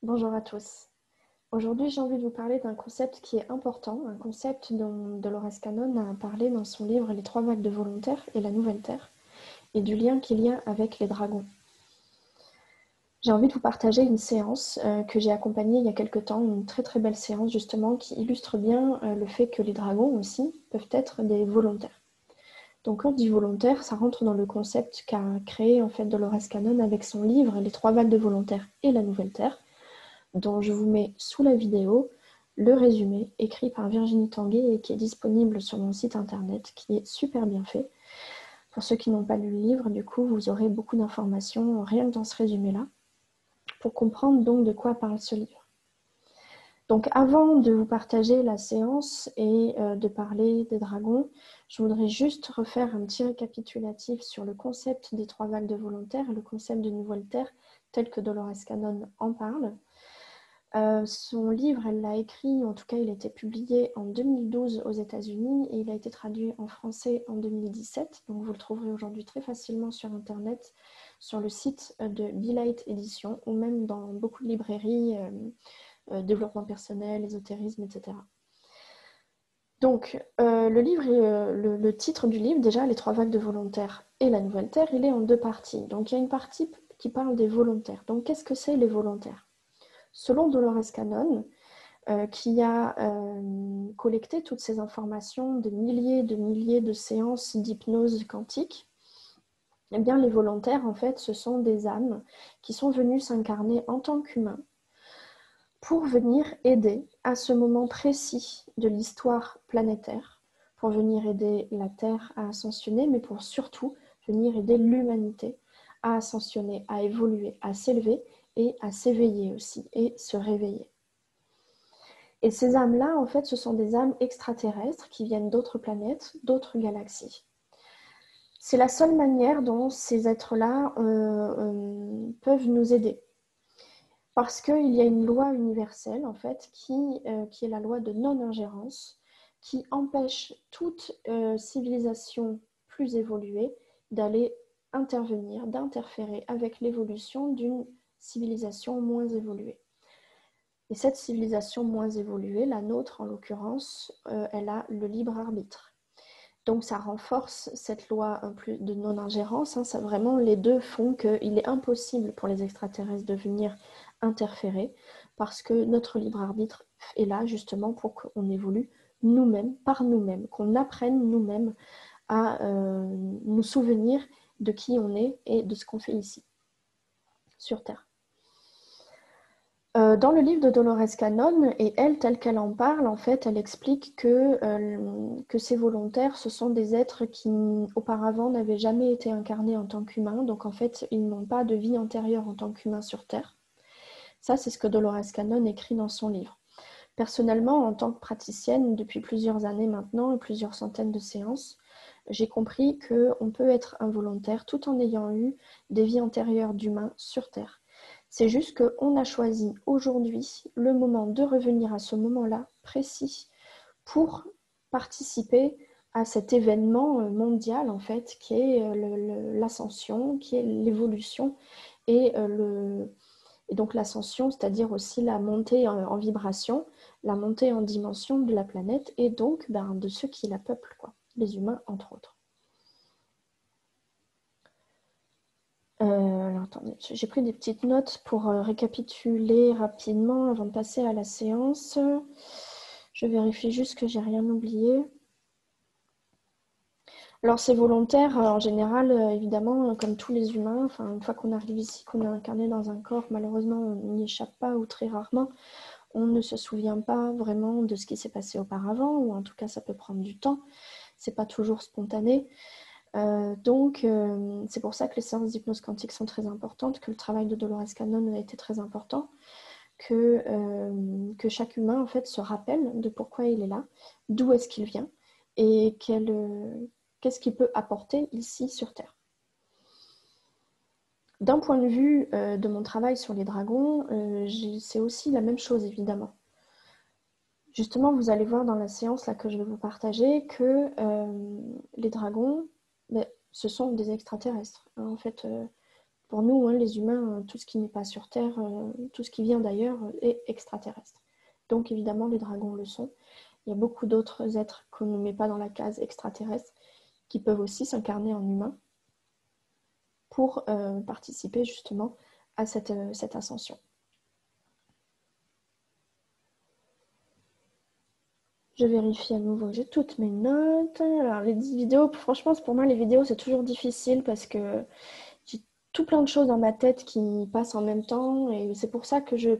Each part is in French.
Bonjour à tous. Aujourd'hui, j'ai envie de vous parler d'un concept qui est important, un concept dont Dolores Cannon a parlé dans son livre Les trois vagues de volontaires et la nouvelle Terre, et du lien qu'il y a avec les dragons. J'ai envie de vous partager une séance que j'ai accompagnée il y a quelque temps, une très très belle séance justement qui illustre bien le fait que les dragons aussi peuvent être des volontaires. Donc quand je dis volontaire, ça rentre dans le concept qu'a créé en fait Dolores Cannon avec son livre Les trois vagues de volontaires et la nouvelle Terre, dont je vous mets sous la vidéo le résumé écrit par Virginie Tanguay et qui est disponible sur mon site internet, qui est super bien fait. Pour ceux qui n'ont pas lu le livre, du coup, vous aurez beaucoup d'informations rien que dans ce résumé-là, pour comprendre donc de quoi parle ce livre. Donc avant de vous partager la séance et de parler des dragons, je voudrais juste refaire un petit récapitulatif sur le concept des trois vagues de volontaires et le concept de nouvelle terre tel que Dolores Cannon en parle. Son livre, elle l'a écrit, en tout cas il a été publié en 2012 aux États-Unis et il a été traduit en français en 2017. Donc vous le trouverez aujourd'hui très facilement sur Internet, sur le site de Be-Light Édition ou même dans beaucoup de librairies, développement personnel, ésotérisme, etc. Donc le titre du livre, déjà, Les trois vagues de volontaires et la nouvelle terre, il est en deux parties. Donc il y a une partie qui parle des volontaires. Donc qu'est-ce que c'est les volontaires? Selon Dolores Cannon, qui a collecté toutes ces informations de milliers de séances d'hypnose quantique, eh bien, les volontaires, en fait, ce sont des âmes qui sont venues s'incarner en tant qu'humains pour venir aider à ce moment précis de l'histoire planétaire, pour venir aider la Terre à ascensionner, mais pour surtout venir aider l'humanité à ascensionner, à évoluer, à s'élever et à s'éveiller aussi et se réveiller. Et ces âmes-là, en fait, ce sont des âmes extraterrestres qui viennent d'autres planètes, d'autres galaxies. C'est la seule manière dont ces êtres-là peuvent nous aider. Parce qu'il y a une loi universelle, en fait, qui est la loi de non-ingérence, qui empêche toute civilisation plus évoluée d'aller intervenir, d'interférer avec l'évolution d'une civilisation moins évoluée. Et cette civilisation moins évoluée, la nôtre en l'occurrence, elle a le libre arbitre. Donc ça renforce cette loi de non-ingérence. Hein, ça, vraiment, les deux font qu'il est impossible pour les extraterrestres de venir interférer parce que notre libre arbitre est là justement pour qu'on évolue nous-mêmes, par nous-mêmes, qu'on apprenne nous-mêmes à nous souvenir de qui on est et de ce qu'on fait ici, sur Terre. Dans le livre de Dolores Cannon, et elle, telle qu'elle en parle, en fait, elle explique que ces volontaires, ce sont des êtres qui, auparavant, n'avaient jamais été incarnés en tant qu'humains. Donc, en fait, ils n'ont pas de vie antérieure en tant qu'humains sur Terre. Ça, c'est ce que Dolores Cannon écrit dans son livre. Personnellement, en tant que praticienne, depuis plusieurs années maintenant, et plusieurs centaines de séances, j'ai compris qu'on peut être involontaire tout en ayant eu des vies antérieures d'humains sur Terre. C'est juste qu'on a choisi aujourd'hui le moment de revenir à ce moment-là précis pour participer à cet événement mondial en fait qui est l'ascension, qui est l'évolution et, et donc l'ascension, c'est-à-dire aussi la montée en vibration, la montée en dimension de la planète et donc de ceux qui la peuplent, quoi, les humains entre autres. Alors attendez, j'ai pris des petites notes pour récapituler rapidement avant de passer à la séance. Je vérifie juste que j'ai rien oublié. Alors c'est volontaire en général, évidemment, comme tous les humains. Enfin, une fois qu'on arrive ici, qu'on est incarné dans un corps, malheureusement, on n'y échappe pas ou très rarement. On ne se souvient pas vraiment de ce qui s'est passé auparavant, ou en tout cas, ça peut prendre du temps. C'est pas toujours spontané. Donc, c'est pour ça que les séances d'hypnose quantique sont très importantes, que le travail de Dolores Cannon a été très important, que chaque humain en fait se rappelle de pourquoi il est là, d'où est-ce qu'il vient et qu'est-ce qu'il peut apporter ici sur Terre. D'un point de vue de mon travail sur les dragons, c'est aussi la même chose évidemment. Justement, vous allez voir dans la séance là, que je vais vous partager que les dragons, ce sont des extraterrestres. Hein, en fait, Pour nous, hein, les humains, tout ce qui n'est pas sur Terre, tout ce qui vient d'ailleurs est extraterrestre. Donc évidemment, les dragons le sont. Il y a beaucoup d'autres êtres qu'on ne met pas dans la case extraterrestre qui peuvent aussi s'incarner en humain pour participer justement à cette ascension. Je vérifie à nouveau, j'ai toutes mes notes. Alors les vidéos, franchement, pour moi, les vidéos, c'est toujours difficile parce que j'ai tout plein de choses dans ma tête qui passent en même temps. Et c'est pour ça que je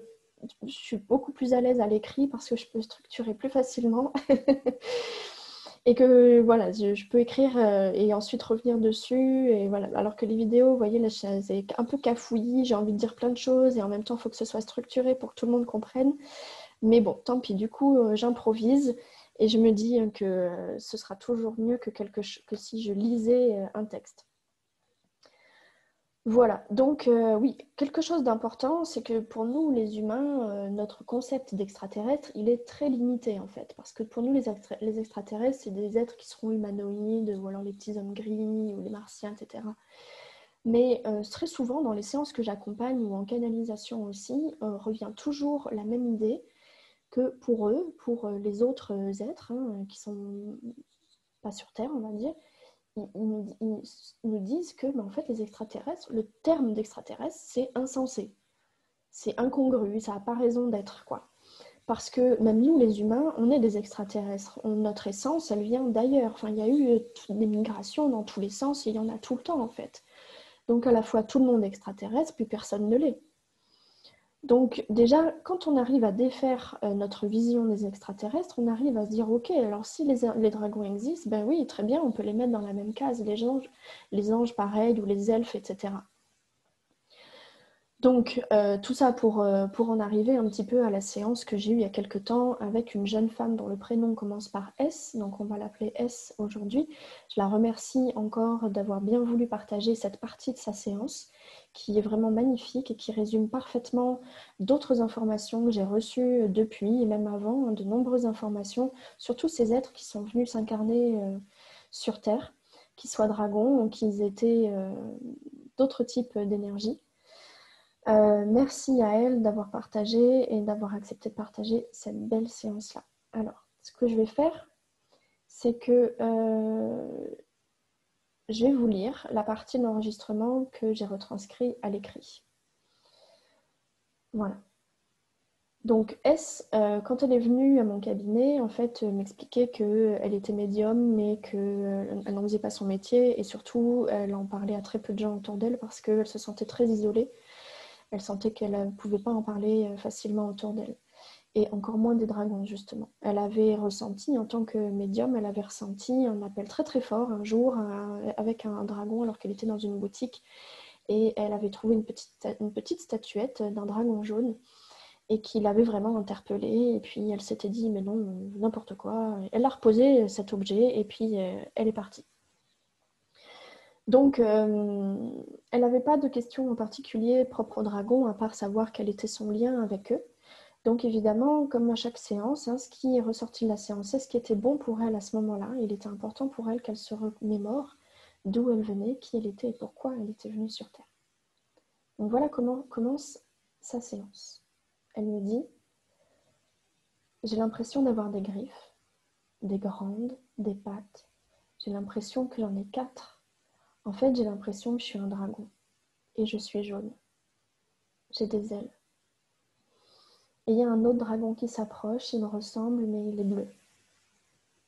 suis beaucoup plus à l'aise à l'écrit parce que je peux structurer plus facilement. Et que voilà, je peux écrire et ensuite revenir dessus. Et voilà. Alors que les vidéos, vous voyez, là, c'est un peu cafouillis, j'ai envie de dire plein de choses et en même temps, il faut que ce soit structuré pour que tout le monde comprenne. Mais bon, tant pis, du coup, j'improvise et je me dis que ce sera toujours mieux que si je lisais un texte. Voilà, donc oui, quelque chose d'important, c'est que pour nous, les humains, notre concept d'extraterrestre, il est très limité en fait. Parce que pour nous, les extraterrestres, c'est des êtres qui seront humanoïdes, ou alors les petits hommes gris, ou les martiens, etc. Mais très souvent, dans les séances que j'accompagne, ou en canalisation aussi, revient toujours la même idée que pour eux, pour les autres êtres hein, qui sont pas sur Terre, on va dire, ils nous disent que en fait, les extraterrestres, le terme d'extraterrestre, c'est insensé. C'est incongru, ça n'a pas raison d'être, quoi. Parce que même nous, les humains, on est des extraterrestres. Notre essence, elle vient d'ailleurs. Enfin, il y a eu des migrations dans tous les sens et il y en a tout le temps, en fait. Donc, à la fois, tout le monde est extraterrestre, puis personne ne l'est. Donc déjà, quand on arrive à défaire notre vision des extraterrestres, on arrive à se dire, ok, alors si les dragons existent, ben oui, très bien, on peut les mettre dans la même case, les anges pareil, ou les elfes, etc. Donc tout ça pour en arriver un petit peu à la séance que j'ai eue il y a quelques temps avec une jeune femme dont le prénom commence par S, donc on va l'appeler S aujourd'hui. Je la remercie encore d'avoir bien voulu partager cette partie de sa séance qui est vraiment magnifique et qui résume parfaitement d'autres informations que j'ai reçues depuis et même avant, hein, de nombreuses informations sur tous ces êtres qui sont venus s'incarner sur Terre, qu'ils soient dragons ou qu'ils étaient d'autres types d'énergie. Merci à elle d'avoir partagé et d'avoir accepté de partager cette belle séance-là. Alors, ce que je vais faire, c'est que je vais vous lire la partie de l'enregistrement que j'ai retranscrit à l'écrit. Voilà. Donc S, quand elle est venue à mon cabinet, en fait, m'expliquait qu'elle était médium, mais qu'elle n'en faisait pas son métier, et surtout, elle en parlait à très peu de gens autour d'elle parce qu'elle se sentait très isolée. Elle sentait qu'elle ne pouvait pas en parler facilement autour d'elle. Et encore moins des dragons, justement. Elle avait ressenti, en tant que médium, elle avait ressenti un appel très très fort un jour avec un dragon alors qu'elle était dans une boutique. Et elle avait trouvé une petite statuette d'un dragon jaune et qui l'avait vraiment interpellée. Et puis elle s'était dit, mais non, n'importe quoi. Elle a reposé cet objet et puis elle est partie. Donc, elle n'avait pas de questions en particulier propres au dragon, à part savoir quel était son lien avec eux. Donc, évidemment, comme à chaque séance, hein, ce qui est ressorti de la séance, c'est ce qui était bon pour elle à ce moment-là. Il était important pour elle qu'elle se remémore d'où elle venait, qui elle était et pourquoi elle était venue sur Terre. Donc, voilà comment commence sa séance. Elle me dit, j'ai l'impression d'avoir des griffes, des grandes, des pattes. J'ai l'impression que j'en ai 4. En fait, j'ai l'impression que je suis un dragon. Et je suis jaune. J'ai des ailes. Et il y a un autre dragon qui s'approche, il me ressemble, mais il est bleu.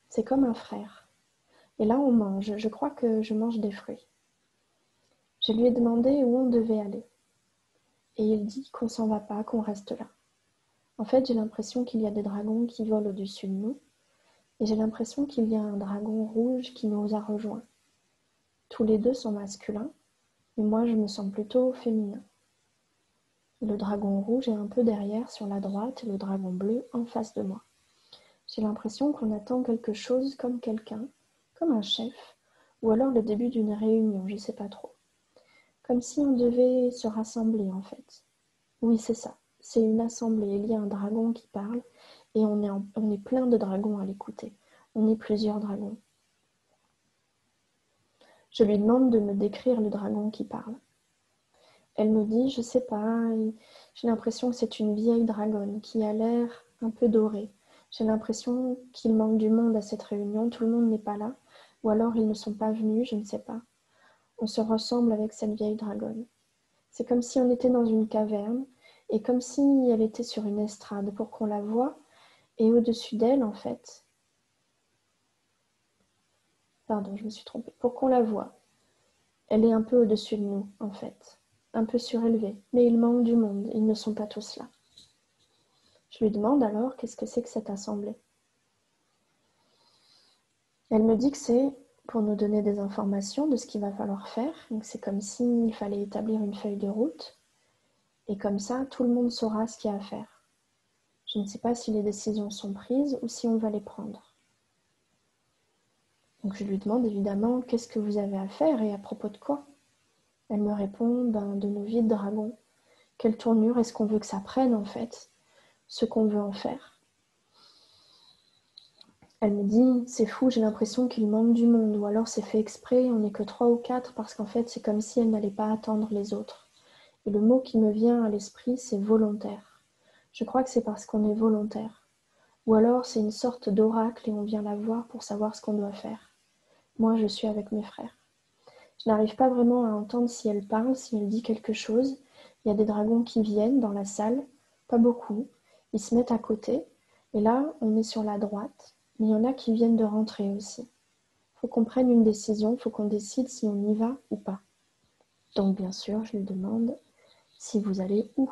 C'est comme un frère. Et là, on mange. Je crois que je mange des fruits. Je lui ai demandé où on devait aller. Et il dit qu'on s'en va pas, qu'on reste là. En fait, j'ai l'impression qu'il y a des dragons qui volent au-dessus de nous. Et j'ai l'impression qu'il y a un dragon rouge qui nous a rejoints. Tous les deux sont masculins, mais moi, je me sens plutôt féminin. Le dragon rouge est un peu derrière sur la droite et le dragon bleu en face de moi. J'ai l'impression qu'on attend quelque chose comme quelqu'un, comme un chef, ou alors le début d'une réunion, je ne sais pas trop. Comme si on devait se rassembler en fait. Oui, c'est ça, c'est une assemblée, il y a un dragon qui parle, et on est plein de dragons à l'écouter. On est plusieurs dragons. Je lui demande de me décrire le dragon qui parle. Elle me dit, je sais pas, j'ai l'impression que c'est une vieille dragonne qui a l'air un peu dorée. J'ai l'impression qu'il manque du monde à cette réunion, tout le monde n'est pas là, ou alors ils ne sont pas venus, je ne sais pas. On se ressemble avec cette vieille dragonne. C'est comme si on était dans une caverne, et comme si elle était sur une estrade pour qu'on la voie, et au-dessus d'elle, en fait, pardon, je me suis trompée, pour qu'on la voie, elle est un peu au-dessus de nous, en fait, un peu surélevée, mais il manque du monde, ils ne sont pas tous là. Je lui demande alors qu'est-ce que c'est que cette assemblée. Elle me dit que c'est pour nous donner des informations de ce qu'il va falloir faire, donc c'est comme s'il fallait établir une feuille de route, et comme ça, tout le monde saura ce qu'il y a à faire. Je ne sais pas si les décisions sont prises ou si on va les prendre. Donc je lui demande évidemment qu'est-ce que vous avez à faire et à propos de quoi. Elle me répond de nos vies de dragon. Quelle tournure est-ce qu'on veut que ça prenne en fait? Ce qu'on veut en faire. Elle me dit, c'est fou, j'ai l'impression qu'il manque du monde, ou alors c'est fait exprès, on n'est que 3 ou 4, parce qu'en fait c'est comme si elle n'allait pas attendre les autres. Et le mot qui me vient à l'esprit, c'est volontaire. Je crois que c'est parce qu'on est volontaire. Ou alors c'est une sorte d'oracle et on vient la voir pour savoir ce qu'on doit faire. Moi, je suis avec mes frères. Je n'arrive pas vraiment à entendre si elle parle, si elle dit quelque chose. Il y a des dragons qui viennent dans la salle, pas beaucoup. Ils se mettent à côté. Et là, on est sur la droite. Mais il y en a qui viennent de rentrer aussi. Il faut qu'on prenne une décision, il faut qu'on décide si on y va ou pas. Donc bien sûr, je lui demande si vous allez où.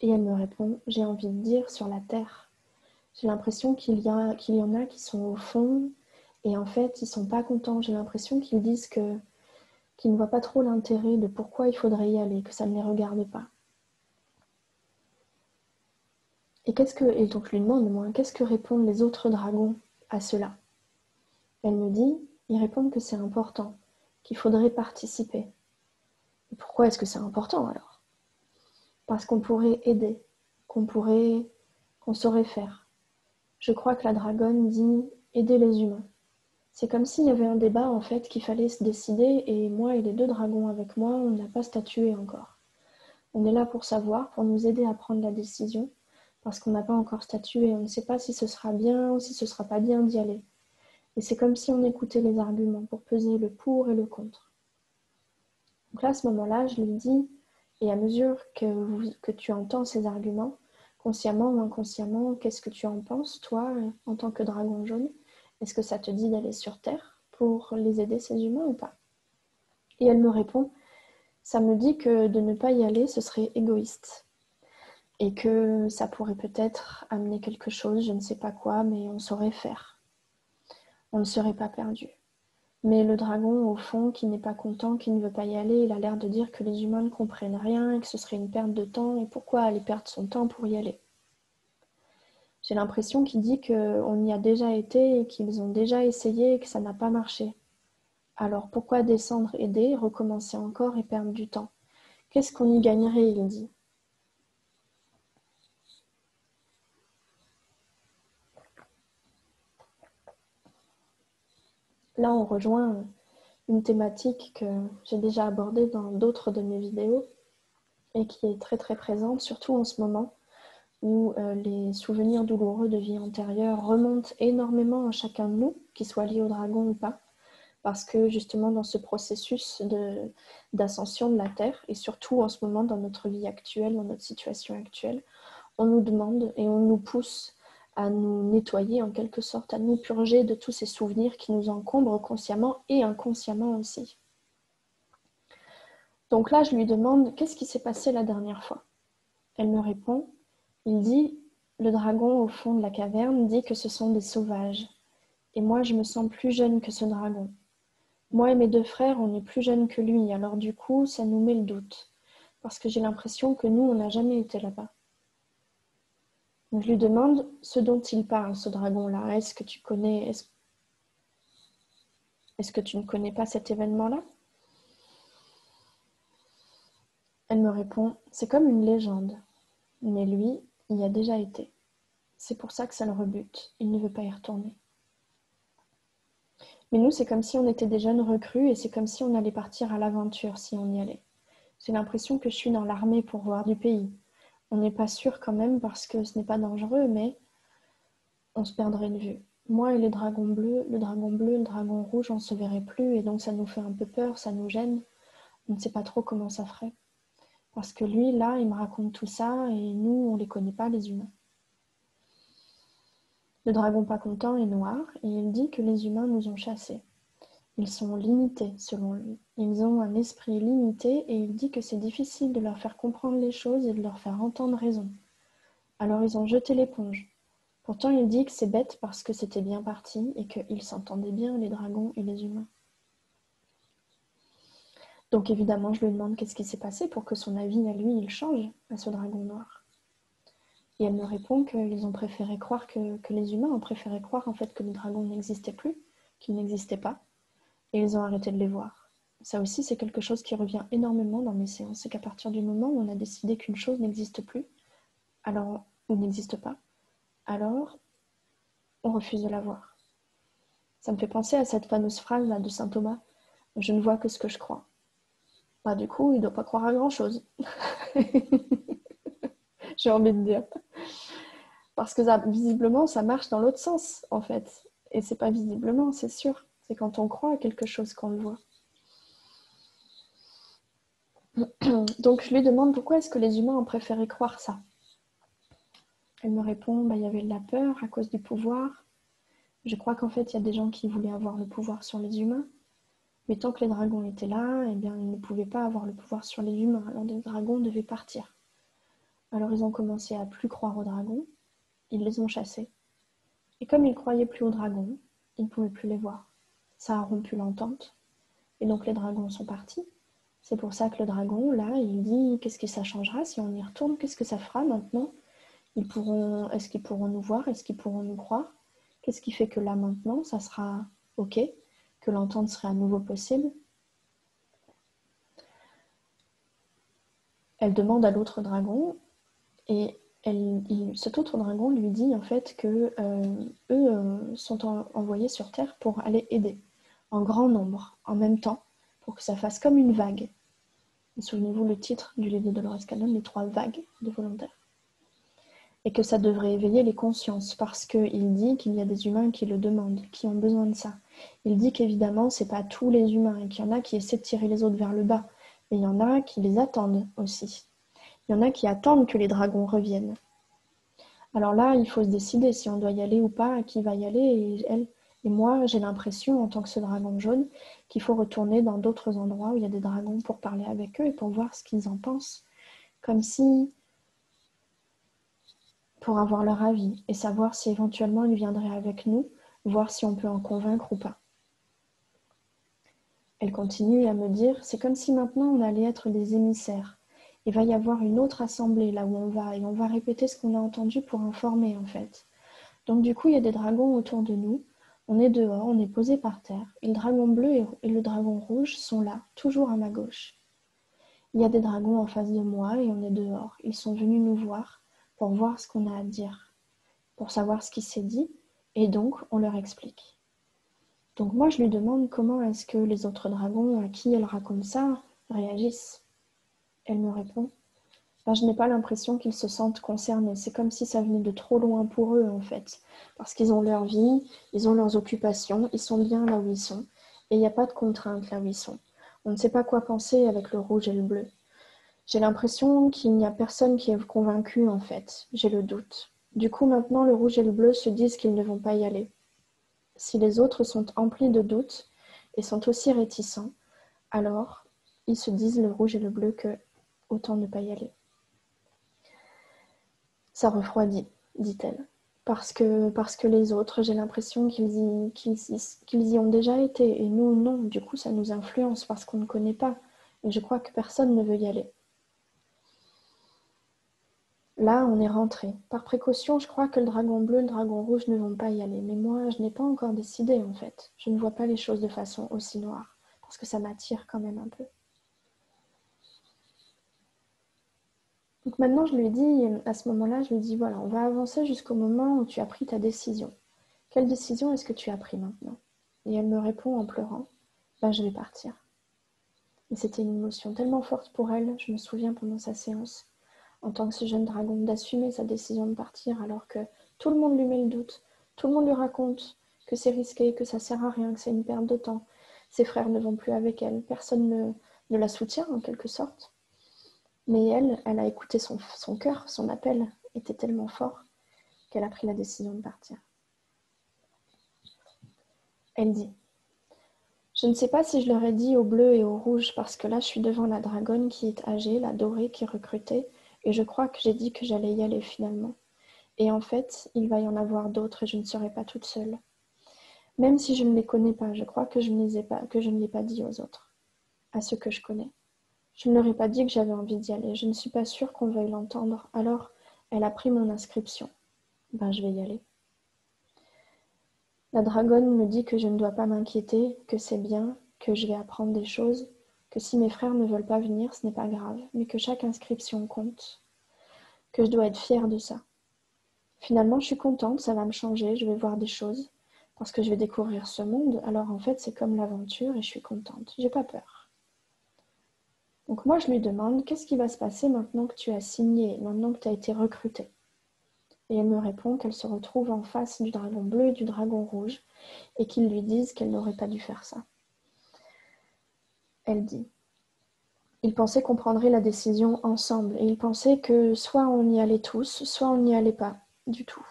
Et elle me répond, j'ai envie de dire sur la terre. J'ai l'impression qu'il y en a qui sont au fond et en fait, ils sont pas contents. J'ai l'impression qu'ils disent qu'ils ne voient pas trop l'intérêt de pourquoi il faudrait y aller, que ça ne les regarde pas. Et donc je lui demande, moi, qu'est-ce que répondent les autres dragons à cela? Elle me dit, ils répondent que c'est important, qu'il faudrait participer. Et pourquoi est-ce que c'est important alors? Parce qu'on pourrait aider, qu'on saurait faire. Je crois que la dragonne dit aider les humains. C'est comme s'il y avait un débat en fait qu'il fallait se décider et moi et les 2 dragons avec moi, on n'a pas statué encore. On est là pour savoir, pour nous aider à prendre la décision parce qu'on n'a pas encore statué, on ne sait pas si ce sera bien ou si ce sera pas bien d'y aller. Et c'est comme si on écoutait les arguments pour peser le pour et le contre. Donc là, à ce moment-là, je lui dis, et à mesure que tu entends ces arguments, consciemment ou inconsciemment, qu'est-ce que tu en penses, toi, en tant que dragon jaune? Est-ce que ça te dit d'aller sur Terre pour les aider, ces humains, ou pas? Et elle me répond, ça me dit que de ne pas y aller, ce serait égoïste. Et que ça pourrait peut-être amener quelque chose, je ne sais pas quoi, mais on saurait faire. On ne serait pas perdu. Mais le dragon, au fond, qui n'est pas content, qui ne veut pas y aller, il a l'air de dire que les humains ne comprennent rien et que ce serait une perte de temps, et pourquoi aller perdre son temps pour y aller? J'ai l'impression qu'il dit qu'on y a déjà été et qu'ils ont déjà essayé et que ça n'a pas marché. Alors pourquoi descendre, aider, recommencer encore et perdre du temps? Qu'est-ce qu'on y gagnerait, il dit. Là, on rejoint une thématique que j'ai déjà abordée dans d'autres de mes vidéos et qui est très très présente, surtout en ce moment, où les souvenirs douloureux de vie antérieure remontent énormément à chacun de nous, qu'ils soient liés au dragon ou pas, parce que justement dans ce processus d'ascension de la Terre, et surtout en ce moment dans notre vie actuelle, dans notre situation actuelle, on nous demande et on nous pousse à nous nettoyer en quelque sorte, à nous purger de tous ces souvenirs qui nous encombrent consciemment et inconsciemment aussi. Donc là, je lui demande, qu'est-ce qui s'est passé la dernière fois? Elle me répond, il dit, le dragon au fond de la caverne dit que ce sont des sauvages. Et moi, je me sens plus jeune que ce dragon. Moi et mes 2 frères, on est plus jeunes que lui, alors du coup, ça nous met le doute. Parce que j'ai l'impression que nous, on n'a jamais été là-bas. Donc je lui demande ce dont il parle, ce dragon-là. Est-ce que tu connais... Est-ce que tu ne connais pas cet événement-là? Elle me répond, c'est comme une légende. Mais lui, il y a déjà été. C'est pour ça que ça le rebute. Il ne veut pas y retourner. Mais nous, c'est comme si on était des jeunes recrues et c'est comme si on allait partir à l'aventure si on y allait. J'ai l'impression que je suis dans l'armée pour voir du pays. On n'est pas sûr quand même parce que ce n'est pas dangereux, mais on se perdrait de vue. Moi et les dragons bleus, le dragon bleu, le dragon rouge, on ne se verrait plus et donc ça nous fait un peu peur, ça nous gêne. On ne sait pas trop comment ça ferait. Parce que lui, là, il me raconte tout ça et nous, on ne les connaît pas, les humains. Le dragon pas content est noir et il dit que les humains nous ont chassés. Ils sont limités, selon lui. Ils ont un esprit limité et il dit que c'est difficile de leur faire comprendre les choses et de leur faire entendre raison. Alors ils ont jeté l'éponge. Pourtant, il dit que c'est bête parce que c'était bien parti et qu'ils s'entendaient bien, les dragons et les humains. Donc évidemment, je lui demande qu'est-ce qui s'est passé pour que son avis à lui, il change à ce dragon noir. Et elle me répond qu'ils ont préféré croire que les humains ont préféré croire en fait que les dragons n'existaient plus, qu'ils n'existaient pas, et ils ont arrêté de les voir. Ça aussi, c'est quelque chose qui revient énormément dans mes séances, c'est qu'à partir du moment où on a décidé qu'une chose n'existe plus, alors, ou n'existe pas, alors on refuse de la voir. Ça me fait penser à cette fameuse phrase là de saint Thomas, « Je ne vois que ce que je crois ». Bah, du coup, il ne doit pas croire à grand-chose. J'ai envie de dire. Parce que ça, visiblement, ça marche dans l'autre sens, en fait. Et c'est pas visiblement, c'est sûr. C'est quand on croit à quelque chose qu'on le voit. Donc, je lui demande pourquoi est-ce que les humains ont préféré croire ça. Elle me répond, il y avait de la peur à cause du pouvoir. Je crois qu'en fait, il y a des gens qui voulaient avoir le pouvoir sur les humains. Mais tant que les dragons étaient là, eh bien, ils ne pouvaient pas avoir le pouvoir sur les humains. Alors, les dragons devaient partir. Alors, ils ont commencé à plus croire aux dragons. Ils les ont chassés. Et comme ils ne croyaient plus aux dragons, ils ne pouvaient plus les voir. Ça a rompu l'entente. Et donc, les dragons sont partis. C'est pour ça que le dragon, là, il dit qu'est-ce que ça changera si on y retourne? Qu'est-ce que ça fera maintenant? Est-ce qu'ils pourront nous voir? Est-ce qu'ils pourront nous croire? Qu'est-ce qui fait que là, maintenant, ça sera OK? Que l'entente serait à nouveau possible? Elle demande à l'autre dragon et cet autre dragon lui dit en fait que eux sont envoyés sur Terre pour aller aider en grand nombre, en même temps, pour que ça fasse comme une vague. Souvenez-vous le titre du livre de Dolores Cannon, les 3 vagues de volontaires. Et que ça devrait éveiller les consciences, parce qu'il dit qu'il y a des humains qui le demandent, qui ont besoin de ça. Il dit qu'évidemment, c'est pas tous les humains, et qu'il y en a qui essaient de tirer les autres vers le bas, mais il y en a qui les attendent aussi. Il y en a qui attendent que les dragons reviennent. Alors là, il faut se décider si on doit y aller ou pas, à qui va y aller. Et moi, j'ai l'impression, en tant que ce dragon jaune, qu'il faut retourner dans d'autres endroits où il y a des dragons pour parler avec eux et pour voir ce qu'ils en pensent. Comme si, pour avoir leur avis et savoir si éventuellement ils viendraient avec nous, voir si on peut en convaincre ou pas. Elle continue à me dire, c'est comme si maintenant on allait être des émissaires. Il va y avoir une autre assemblée là où on va et on va répéter ce qu'on a entendu pour informer en fait. Donc du coup, il y a des dragons autour de nous. On est dehors, on est posé par terre. Et le dragon bleu et le dragon rouge sont là, toujours à ma gauche. Il y a des dragons en face de moi et on est dehors. Ils sont venus nous voir pour voir ce qu'on a à dire, pour savoir ce qui s'est dit, et donc on leur explique. Donc moi, je lui demande comment est-ce que les autres dragons à qui elle raconte ça réagissent. Elle me répond, je n'ai pas l'impression qu'ils se sentent concernés. C'est comme si ça venait de trop loin pour eux, en fait. Parce qu'ils ont leur vie, ils ont leurs occupations, ils sont bien là où ils sont. Et il n'y a pas de contraintes là où ils sont. On ne sait pas quoi penser avec le rouge et le bleu. J'ai l'impression qu'il n'y a personne qui est convaincu, en fait. J'ai le doute. Du coup, maintenant, le rouge et le bleu se disent qu'ils ne vont pas y aller. Si les autres sont emplis de doutes et sont aussi réticents, alors ils se disent, le rouge et le bleu, que autant ne pas y aller. Ça refroidit, dit-elle. Parce que les autres, j'ai l'impression qu'ils y ont déjà été. Et nous, non. Du coup, ça nous influence parce qu'on ne connaît pas. Et je crois que personne ne veut y aller. Là, on est rentré. Par précaution, je crois que le dragon bleu et le dragon rouge ne vont pas y aller. Mais moi, je n'ai pas encore décidé, en fait. Je ne vois pas les choses de façon aussi noire. Parce que ça m'attire quand même un peu. Donc maintenant, je lui dis, à ce moment-là, je lui dis, voilà, on va avancer jusqu'au moment où tu as pris ta décision. Quelle décision est-ce que tu as pris maintenant? Et elle me répond en pleurant, je vais partir. Et c'était une émotion tellement forte pour elle, je me souviens pendant sa séance, en tant que ce jeune dragon, d'assumer sa décision de partir alors que tout le monde lui met le doute, tout le monde lui raconte que c'est risqué, que ça sert à rien, que c'est une perte de temps. Ses frères ne vont plus avec elle, personne ne la soutient en quelque sorte. Mais elle a écouté son cœur, son appel était tellement fort qu'elle a pris la décision de partir. Elle dit: je ne sais pas si je leur ai dit au bleu et au rouge, parce que là je suis devant la dragonne qui est âgée, la dorée qui est recrutée, et je crois que j'ai dit que j'allais y aller finalement. Et en fait, il va y en avoir d'autres et je ne serai pas toute seule. Même si je ne les connais pas, je crois que je ne l'ai pas dit aux autres, à ceux que je connais. Je ne leur ai pas dit que j'avais envie d'y aller, je ne suis pas sûre qu'on veuille l'entendre, alors elle a pris mon inscription. Ben, je vais y aller. La dragonne me dit que je ne dois pas m'inquiéter, que c'est bien, que je vais apprendre des choses, que si mes frères ne veulent pas venir, ce n'est pas grave, mais que chaque inscription compte, que je dois être fière de ça. Finalement, je suis contente, ça va me changer, je vais voir des choses, parce que je vais découvrir ce monde, alors en fait, c'est comme l'aventure et je suis contente, j'ai pas peur. Donc moi, je lui demande, qu'est-ce qui va se passer maintenant que tu as signé, maintenant que tu as été recrutée? Et elle me répond qu'elle se retrouve en face du dragon bleu et du dragon rouge, et qu'ils lui disent qu'elle n'aurait pas dû faire ça. Elle dit: ils pensaient qu'on prendrait la décision ensemble, et ils pensaient que soit on y allait tous, soit on n'y allait pas du tout.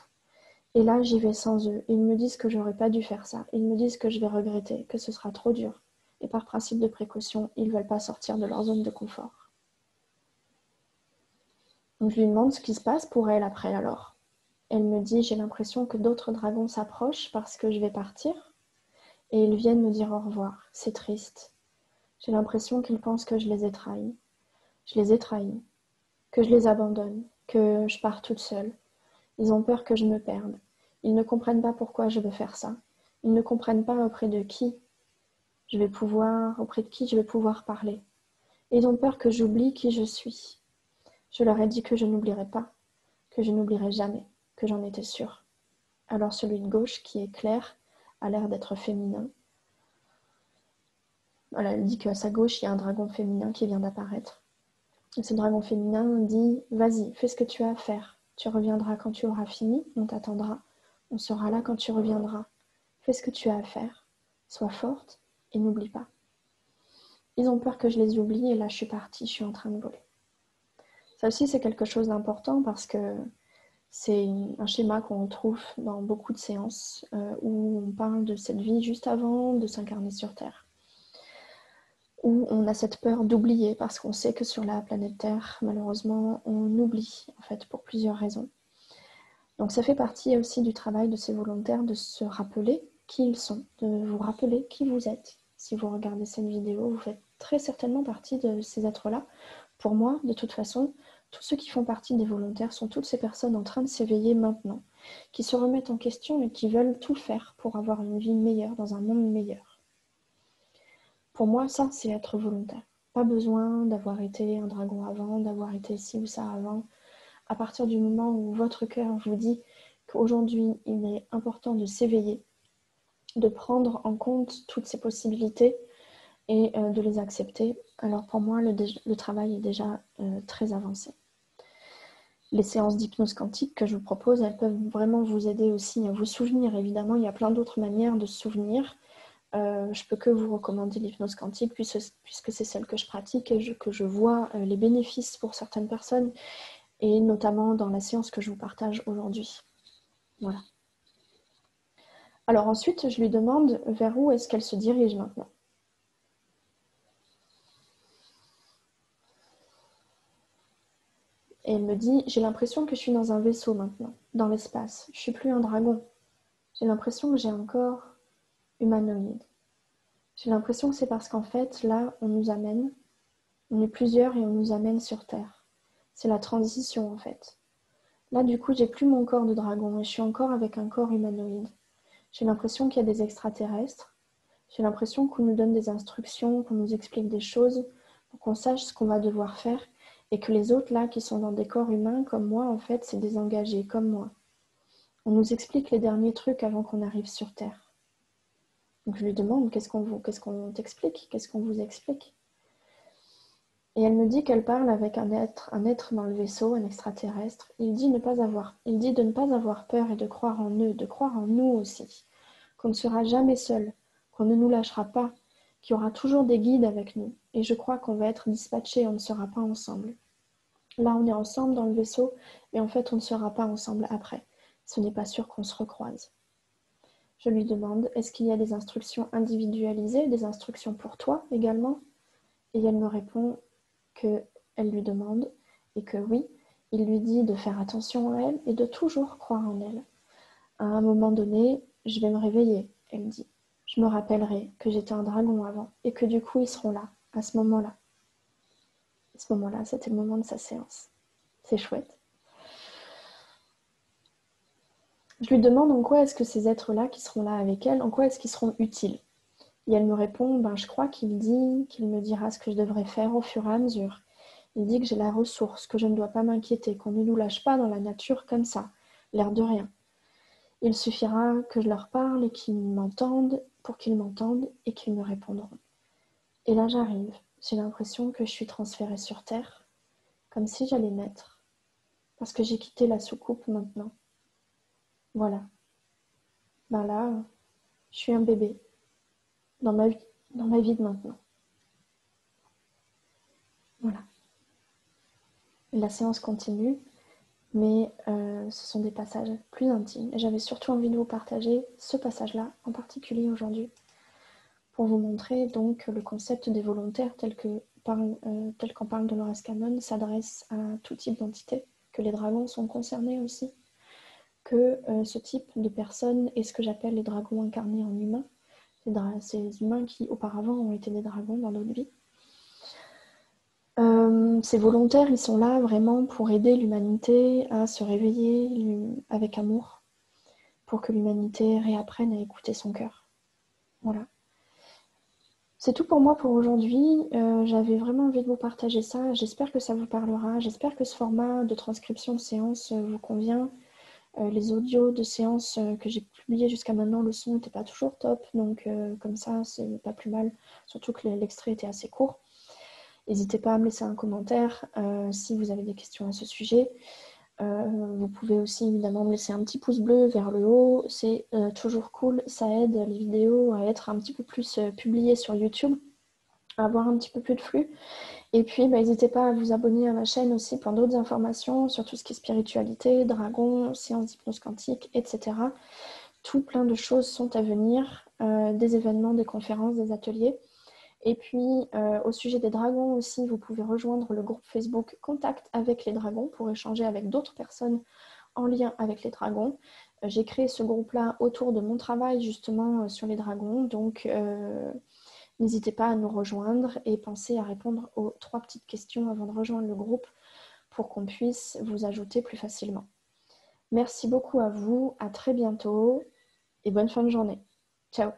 Et là, j'y vais sans eux. Ils me disent que j'aurais pas dû faire ça. Ils me disent que je vais regretter, que ce sera trop dur. Et par principe de précaution, ils ne veulent pas sortir de leur zone de confort. Donc je lui demande ce qui se passe pour elle après alors. Elle me dit: j'ai l'impression que d'autres dragons s'approchent parce que je vais partir. Et ils viennent me dire au revoir. C'est triste. J'ai l'impression qu'ils pensent que je les ai trahis. Je les ai trahis. Que je les abandonne. Que je pars toute seule. Ils ont peur que je me perde. Ils ne comprennent pas pourquoi je veux faire ça. Ils ne comprennent pas auprès de qui je vais pouvoir parler. Et ils ont peur que j'oublie qui je suis. Je leur ai dit que je n'oublierai pas, que je n'oublierai jamais, que j'en étais sûre. Alors celui de gauche, qui est clair, a l'air d'être féminin. Voilà, elle dit qu'à sa gauche, il y a un dragon féminin qui vient d'apparaître. Et ce dragon féminin dit: vas-y, fais ce que tu as à faire. Tu reviendras quand tu auras fini, on t'attendra. On sera là quand tu reviendras. Fais ce que tu as à faire. Sois forte et n'oublie pas. Ils ont peur que je les oublie et là je suis partie, je suis en train de voler. Ça aussi c'est quelque chose d'important parce que c'est un schéma qu'on trouve dans beaucoup de séances où on parle de cette vie juste avant de s'incarner sur Terre. Où on a cette peur d'oublier parce qu'on sait que sur la planète Terre, malheureusement, on oublie en fait pour plusieurs raisons. Donc ça fait partie aussi du travail de ces volontaires de se rappeler qui ils sont, de vous rappeler qui vous êtes. Si vous regardez cette vidéo, vous faites très certainement partie de ces êtres-là. Pour moi, de toute façon, tous ceux qui font partie des volontaires sont toutes ces personnes en train de s'éveiller maintenant, qui se remettent en question et qui veulent tout faire pour avoir une vie meilleure, dans un monde meilleur. Pour moi, ça, c'est être volontaire. Pas besoin d'avoir été un dragon avant, d'avoir été ci ou ça avant. À partir du moment où votre cœur vous dit qu'aujourd'hui, il est important de s'éveiller, de prendre en compte toutes ces possibilités et de les accepter, alors pour moi, le travail est déjà très avancé. Les séances d'hypnose quantique que je vous propose, elles peuvent vraiment vous aider aussi à vous souvenir. Évidemment, il y a plein d'autres manières de se souvenir. Je peux que vous recommander l'hypnose quantique puisque c'est celle que je pratique et que je vois les bénéfices pour certaines personnes et notamment dans la séance que je vous partage aujourd'hui. Voilà. Alors ensuite, je lui demande vers où est-ce qu'elle se dirige maintenant. Et elle me dit: j'ai l'impression que je suis dans un vaisseau maintenant, dans l'espace. Je suis plus un dragon. J'ai l'impression que j'ai un corps humanoïde. J'ai l'impression que c'est parce qu'en fait, là, on nous amène, on est plusieurs et on nous amène sur Terre. C'est la transition en fait. Là, du coup, j'ai plus mon corps de dragon et je suis encore avec un corps humanoïde. J'ai l'impression qu'il y a des extraterrestres. J'ai l'impression qu'on nous donne des instructions, qu'on nous explique des choses pour qu'on sache ce qu'on va devoir faire et que les autres là qui sont dans des corps humains comme moi, en fait, c'est des engagés comme moi. On nous explique les derniers trucs avant qu'on arrive sur Terre. Donc je lui demande: qu'est-ce qu'on t'explique? Qu'est-ce qu'on vous explique? Et elle me dit qu'elle parle avec un être dans le vaisseau, un extraterrestre. Il dit de ne pas avoir peur et de croire en eux, de croire en nous aussi, qu'on ne sera jamais seul, qu'on ne nous lâchera pas, qu'il y aura toujours des guides avec nous. Et je crois qu'on va être dispatchés, on ne sera pas ensemble. Là, on est ensemble dans le vaisseau, mais en fait, on ne sera pas ensemble après. Ce n'est pas sûr qu'on se recroise. Je lui demande, est-ce qu'il y a des instructions individualisées, des instructions pour toi également? Et elle me répond qu'elle lui demande et que oui, il lui dit de faire attention à elle et de toujours croire en elle. À un moment donné, je vais me réveiller, elle dit. Je me rappellerai que j'étais un dragon avant et que du coup, ils seront là, à ce moment-là. À ce moment-là, c'était le moment de sa séance. C'est chouette. Je lui demande en quoi est-ce que ces êtres-là qui seront là avec elle, en quoi est-ce qu'ils seront utiles. Et elle me répond, je crois qu'il me dira ce que je devrais faire au fur et à mesure. Il dit que j'ai la ressource, que je ne dois pas m'inquiéter, qu'on ne nous lâche pas dans la nature comme ça, l'air de rien. Il suffira que je leur parle et qu'ils m'entendent, pour qu'ils m'entendent et qu'ils me répondront. Et là j'arrive, j'ai l'impression que je suis transférée sur Terre, comme si j'allais naître, parce que j'ai quitté la soucoupe maintenant. Voilà. Là, je suis un bébé, dans ma vie de maintenant. Voilà. La séance continue, mais ce sont des passages plus intimes. Et j'avais surtout envie de vous partager ce passage-là, en particulier aujourd'hui, pour vous montrer donc le concept des volontaires tel qu'en parle Dolores Cannon s'adresse à tout type d'entité, que les dragons sont concernés aussi, que ce type de personnes est ce que j'appelle les dragons incarnés en humains, ces humains qui auparavant ont été des dragons dans d'autres vies. Ces volontaires, ils sont là vraiment pour aider l'humanité à se réveiller avec amour, pour que l'humanité réapprenne à écouter son cœur. Voilà. C'est tout pour moi pour aujourd'hui. J'avais vraiment envie de vous partager ça. J'espère que ça vous parlera. J'espère que ce format de transcription de séance vous convient. Les audios de séance que j'ai publiés jusqu'à maintenant, le son n'était pas toujours top. Donc comme ça, c'est pas plus mal. Surtout que l'extrait était assez court. N'hésitez pas à me laisser un commentaire si vous avez des questions à ce sujet. Vous pouvez aussi évidemment me laisser un petit pouce bleu vers le haut, c'est toujours cool, ça aide les vidéos à être un petit peu plus publiées sur YouTube, à avoir un petit peu plus de flux. Et puis n'hésitez pas à vous abonner à ma chaîne aussi pour d'autres informations sur tout ce qui est spiritualité, dragon, séances d'hypnose quantique, etc. Tout plein de choses sont à venir, des événements, des conférences, des ateliers. Et puis, au sujet des dragons aussi, vous pouvez rejoindre le groupe Facebook Contact avec les dragons pour échanger avec d'autres personnes en lien avec les dragons. J'ai créé ce groupe-là autour de mon travail justement sur les dragons. Donc, n'hésitez pas à nous rejoindre et pensez à répondre aux 3 petites questions avant de rejoindre le groupe pour qu'on puisse vous ajouter plus facilement. Merci beaucoup à vous, à très bientôt et bonne fin de journée. Ciao!